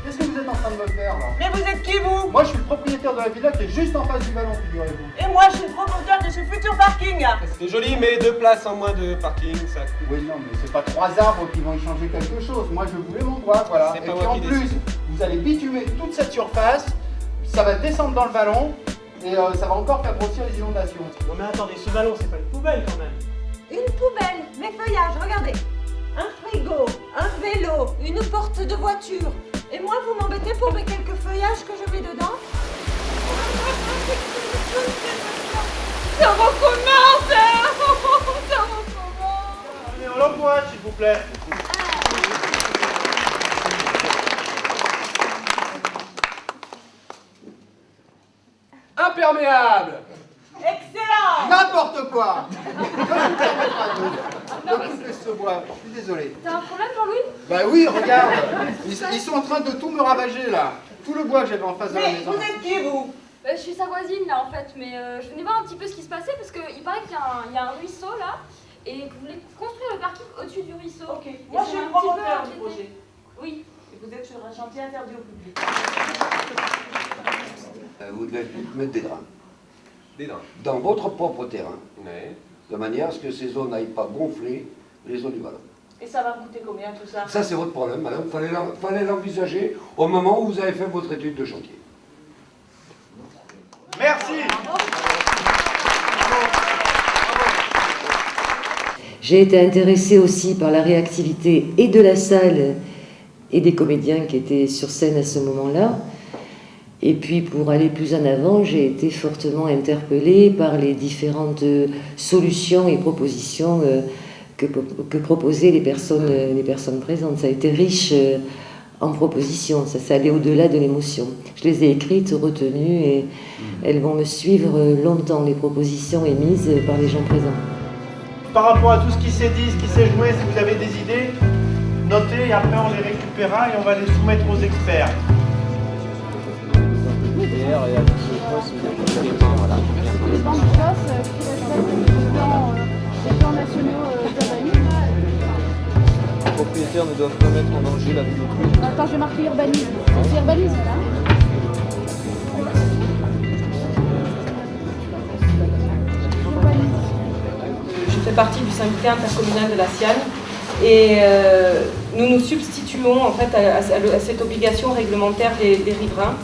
Qu'est-ce que vous êtes en train de me faire là? Mais vous êtes qui, vous? Moi je suis le propriétaire de la villa qui est juste en face du ballon, figurez-vous. Et moi, je suis le promoteur de ce futur parking. C'est joli, mais 2 places en moins de parking, ça coûte. Oui, non, mais c'est pas 3 arbres qui vont y changer quelque chose. Moi je voulais mon bois, voilà. C'est Et pas puis moi en qui plus, décide. vous allez bitumer toute cette surface, ça va descendre dans le ballon et ça va encore faire grossir les inondations. Non mais attendez, ce ballon c'est pas une poubelle quand même. Une poubelle, mes feuillages, regardez. Un frigo, un vélo, une porte de voiture. Et moi, vous m'embêtez pour mes quelques feuillages que je mets dedans? Ça recommence! Ça recommence! Allez, on l'envoie s'il vous plaît. Imperméable! Excellent. N'importe quoi! Je vous permettra de couper ce bois. Je suis désolé. T'as un problème, Jean-Louis? Bah oui, regarde! Ils sont en train de tout me ravager là. Tout le bois que j'avais en face de la Mais maison. vous êtes qui, vous? Je suis sa voisine là en fait, mais je venais voir un petit peu ce qui se passait parce qu'il paraît qu'il y a un ruisseau là et que vous voulez construire le parking au-dessus du ruisseau. Ok. Et Moi, ça je suis m'a le un petit peu promoteur du inquiétée. projet. Oui. Et vous êtes sur un chantier interdit au public. Vous devez mettre des drains Des dents. dans votre propre terrain, Ouais. de manière à ce que ces eaux n'aillent pas gonfler les eaux du ballon. Et ça va coûter combien tout ça? Ça, c'est votre problème, madame. Fallait l'envisager au moment où vous avez fait votre étude de chantier. Merci. J'ai été intéressée aussi par la réactivité et de la salle et des comédiens qui étaient sur scène à ce moment-là. Et puis pour aller plus en avant, j'ai été fortement interpellée par les différentes solutions et propositions que proposaient les personnes présentes. Ça a été riche en propositions, ça allait au-delà de l'émotion. Je les ai écrites, retenues et elles vont me suivre longtemps, les propositions émises par les gens présents. Par rapport à tout ce qui s'est dit, ce qui s'est joué, si vous avez des idées, notez et après on les récupérera et on va les soumettre aux experts. Les banques de chasse qui respectent les plans nationaux d'urbanisme. Les propriétaires ne doivent pas mettre en danger la vie d'autrui. Attends, je vais marquer urbanisme. C'est urbanisme là. Je fais partie du syndicat intercommunal de la Siane et nous nous substituons en fait à cette obligation réglementaire des riverains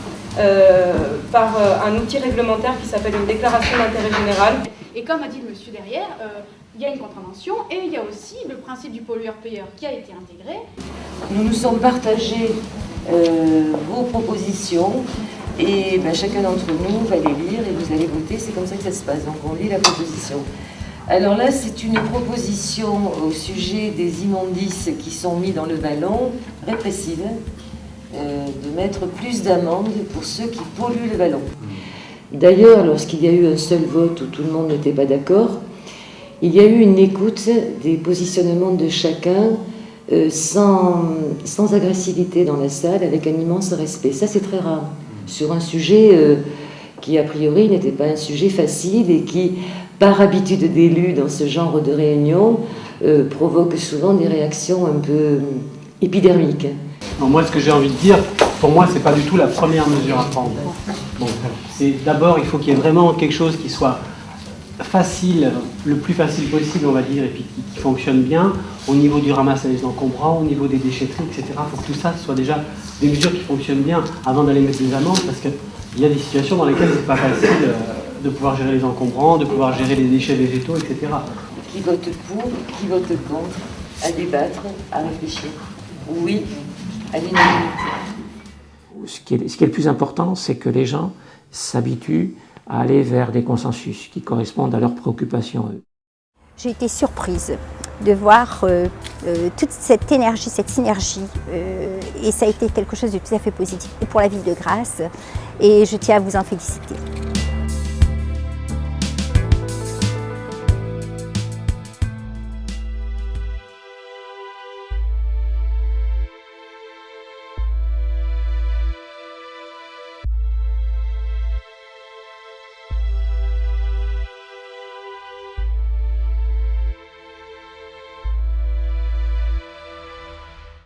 par un outil réglementaire qui s'appelle une déclaration d'intérêt général. Et comme a dit le monsieur derrière, il y a une contravention et il y a aussi le principe du pollueur-payeur qui a été intégré. Nous nous sommes partagés vos propositions et chacun d'entre nous va les lire et vous allez voter, c'est comme ça que ça se passe. Donc on lit la proposition. Alors là, c'est une proposition au sujet des immondices qui sont mis dans le ballon, répressive, de mettre plus d'amendes pour ceux qui polluent le ballon. D'ailleurs, lorsqu'il y a eu un seul vote où tout le monde n'était pas d'accord, il y a eu une écoute des positionnements de chacun sans agressivité dans la salle, avec un immense respect. Ça, c'est très rare. Sur un sujet qui, a priori, n'était pas un sujet facile et qui, par habitude d'élu dans ce genre de réunion, provoque souvent des réactions un peu épidermiques. Non, moi, ce que j'ai envie de dire, pour moi, c'est pas du tout la première mesure à prendre. Bon, c'est d'abord, il faut qu'il y ait vraiment quelque chose qui soit facile, le plus facile possible, on va dire, et puis qui fonctionne bien au niveau du ramassage des encombrants, au niveau des déchetteries, etc. Il faut que tout ça soit déjà des mesures qui fonctionnent bien avant d'aller mettre des amendes, parce qu'il y a des situations dans lesquelles c'est pas facile de pouvoir gérer les encombrants, de pouvoir gérer les déchets végétaux, etc. Qui vote pour, qui vote contre, à débattre, à réfléchir. Oui, à l'unanimité. Ce qui est le plus important, c'est que les gens s'habituent à aller vers des consensus qui correspondent à leurs préoccupations, eux. J'ai été surprise de voir toute cette énergie, cette synergie, et ça a été quelque chose de tout à fait positif pour la ville de Grasse, et je tiens à vous en féliciter.